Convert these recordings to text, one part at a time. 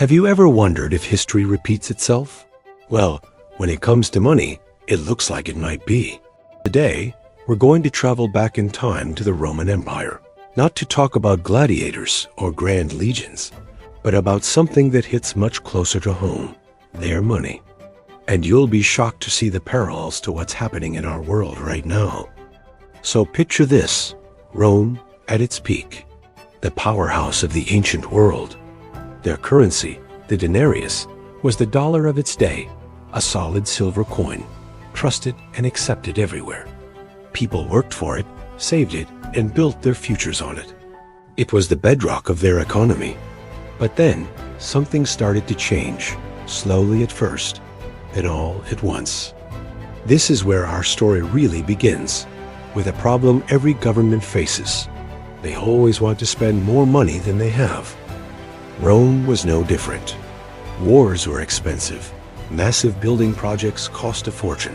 Have you ever wondered if history repeats itself? Well, when it comes to money, it looks like it might be. Today, we're going to travel back in time to the Roman Empire, not to talk about gladiators or grand legions, but about something that hits much closer to home, their money. And you'll be shocked to see the parallels to what's happening in our world right now. So picture this, Rome at its peak, the powerhouse of the ancient world. Their currency, the denarius, was the dollar of its day, a solid silver coin, trusted and accepted everywhere. People worked for it, saved it, and built their futures on it. It was the bedrock of their economy. But then, something started to change, slowly at first, and all at once. This is where our story really begins, with a problem every government faces. They always want to spend more money than they have. Rome was no different. Wars were expensive. Massive building projects cost a fortune.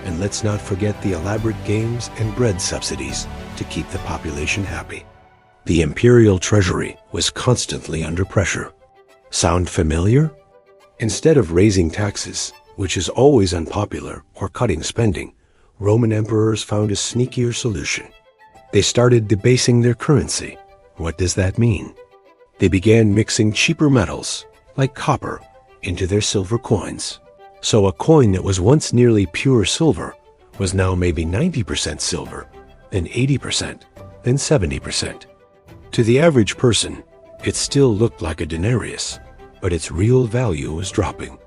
And let's not forget the elaborate games and bread subsidies to keep the population happy. The imperial treasury was constantly under pressure. Sound familiar? Instead of raising taxes, which is always unpopular, or cutting spending, Roman emperors found a sneakier solution. They started debasing their currency. What does that mean? They began mixing cheaper metals, like copper, into their silver coins. So a coin that was once nearly pure silver was now maybe 90% silver, then 80%, then 70%. To the average person, it still looked like a denarius, but its real value was dropping.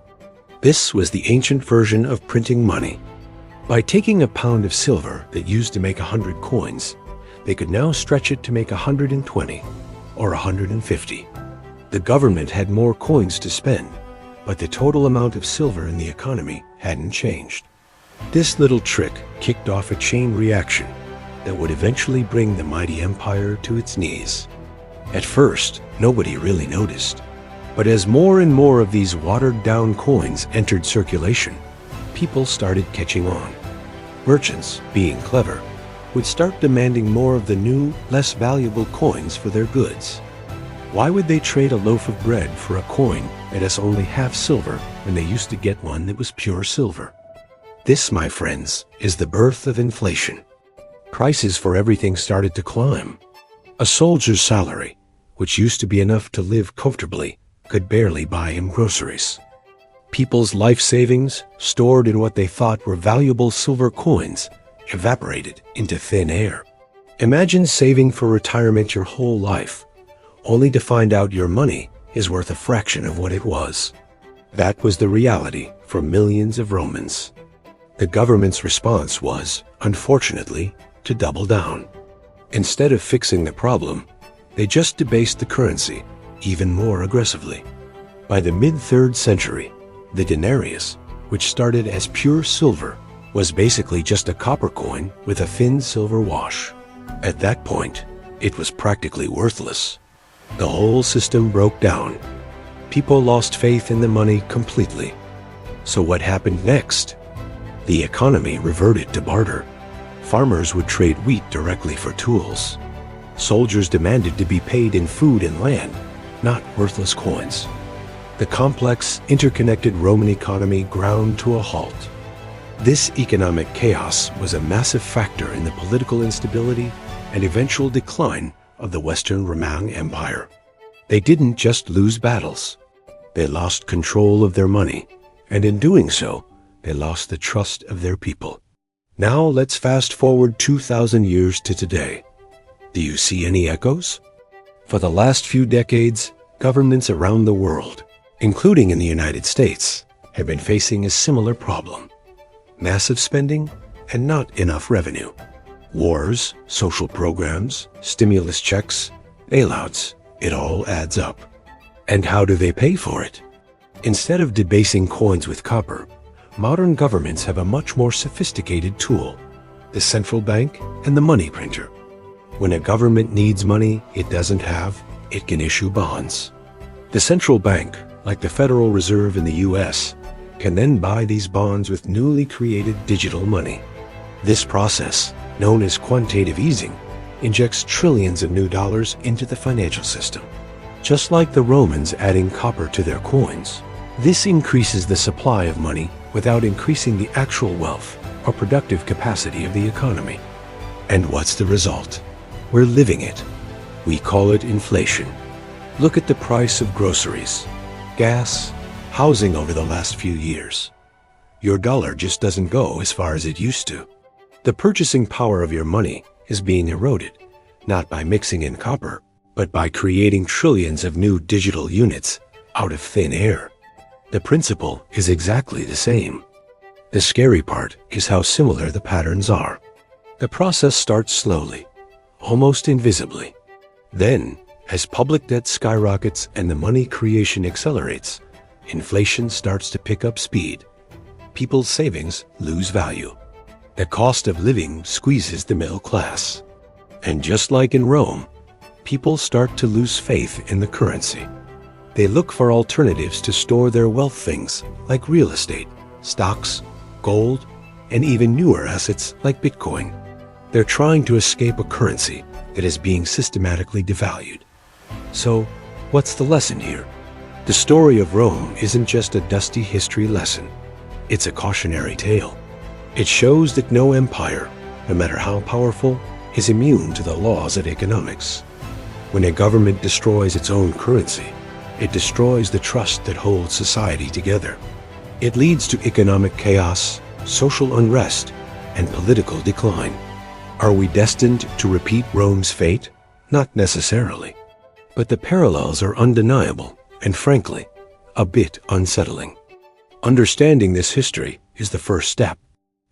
This was the ancient version of printing money. By taking a pound of silver that used to make 100 coins, they could now stretch it to make 120 or 150. The government had more coins to spend, but the total amount of silver in the economy hadn't changed. This little trick kicked off a chain reaction that would eventually bring the mighty empire to its knees. At first, nobody really noticed. But as more and more of these watered-down coins entered circulation, people started catching on. Merchants, being clever, would start demanding more of the new, less valuable coins for their goods. Why would they trade a loaf of bread for a coin that is only half silver when they used to get one that was pure silver? This, my friends, is the birth of inflation. Prices for everything started to climb. A soldier's salary, which used to be enough to live comfortably, could barely buy him groceries. People's life savings, stored in what they thought were valuable silver coins, evaporated into thin air. Imagine saving for retirement your whole life, only to find out your money is worth a fraction of what it was. That was the reality for millions of Romans. The government's response was, unfortunately, to double down. Instead of fixing the problem, they just debased the currency even more aggressively. By the mid-3rd century, the denarius, which started as pure silver, was basically just a copper coin with a thin silver wash. At that point, it was practically worthless. The whole system broke down. People lost faith in the money completely. So what happened next? The economy reverted to barter. Farmers would trade wheat directly for tools. Soldiers demanded to be paid in food and land, not worthless coins. The complex, interconnected Roman economy ground to a halt. This economic chaos was a massive factor in the political instability and eventual decline of the Western Roman Empire. They didn't just lose battles. They lost control of their money, and in doing so, they lost the trust of their people. Now let's fast forward 2,000 years to today. Do you see any echoes? For the last few decades, governments around the world, including in the United States, have been facing a similar problem. Massive spending and not enough revenue. Wars, social programs, stimulus checks, bailouts, it all adds up. And how do they pay for it? Instead of debasing coins with copper, modern governments have a much more sophisticated tool, the central bank and the money printer. When a government needs money it doesn't have, it can issue bonds. The central bank, like the Federal Reserve in the US, can then buy these bonds with newly created digital money. This process, known as quantitative easing, injects trillions of new dollars into the financial system. just like the Romans adding copper to their coins. This increases the supply of money without increasing the actual wealth or productive capacity of the economy. And what's the result? We're living it. We call it inflation. Look at the price of groceries, gas, housing over the last few years. Your dollar just doesn't go as far as it used to. The purchasing power of your money is being eroded, not by mixing in copper, but by creating trillions of new digital units out of thin air. The principle is exactly the same. The scary part is how similar the patterns are. The process starts slowly, almost invisibly. Then, as public debt skyrockets and the money creation accelerates, inflation starts to pick up speed. People's savings lose value. The cost of living squeezes the middle class. And just like in Rome, people start to lose faith in the currency. They look for alternatives to store their wealth, things like real estate, stocks, gold, and even newer assets like Bitcoin. They're trying to escape a currency that is being systematically devalued. So, what's the lesson here? The story of Rome isn't just a dusty history lesson. It's a cautionary tale. It shows that no empire, no matter how powerful, is immune to the laws of economics. When a government destroys its own currency, it destroys the trust that holds society together. It leads to economic chaos, social unrest, and political decline. Are we destined to repeat Rome's fate? Not necessarily. But the parallels are undeniable and, frankly, a bit unsettling. Understanding this history is the first step.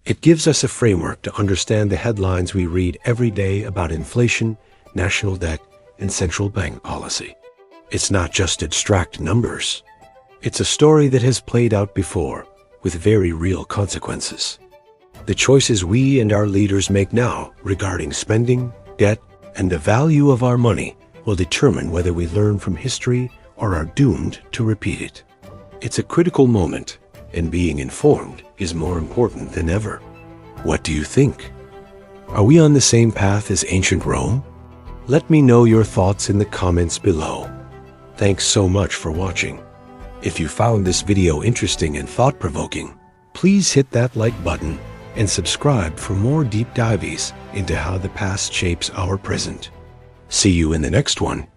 It gives us a framework to understand the headlines we read every day about inflation, national debt, and central bank policy. It's not just abstract numbers. It's a story that has played out before, with very real consequences. The choices we and our leaders make now regarding spending, debt, and the value of our money will determine whether we learn from history or are doomed to repeat it. It's a critical moment, and being informed is more important than ever. What do you think? Are we on the same path as ancient Rome? Let me know your thoughts in the comments below. Thanks so much for watching. If you found this video interesting and thought-provoking, please hit that like button and subscribe for more deep dives into how the past shapes our present. See you in the next one.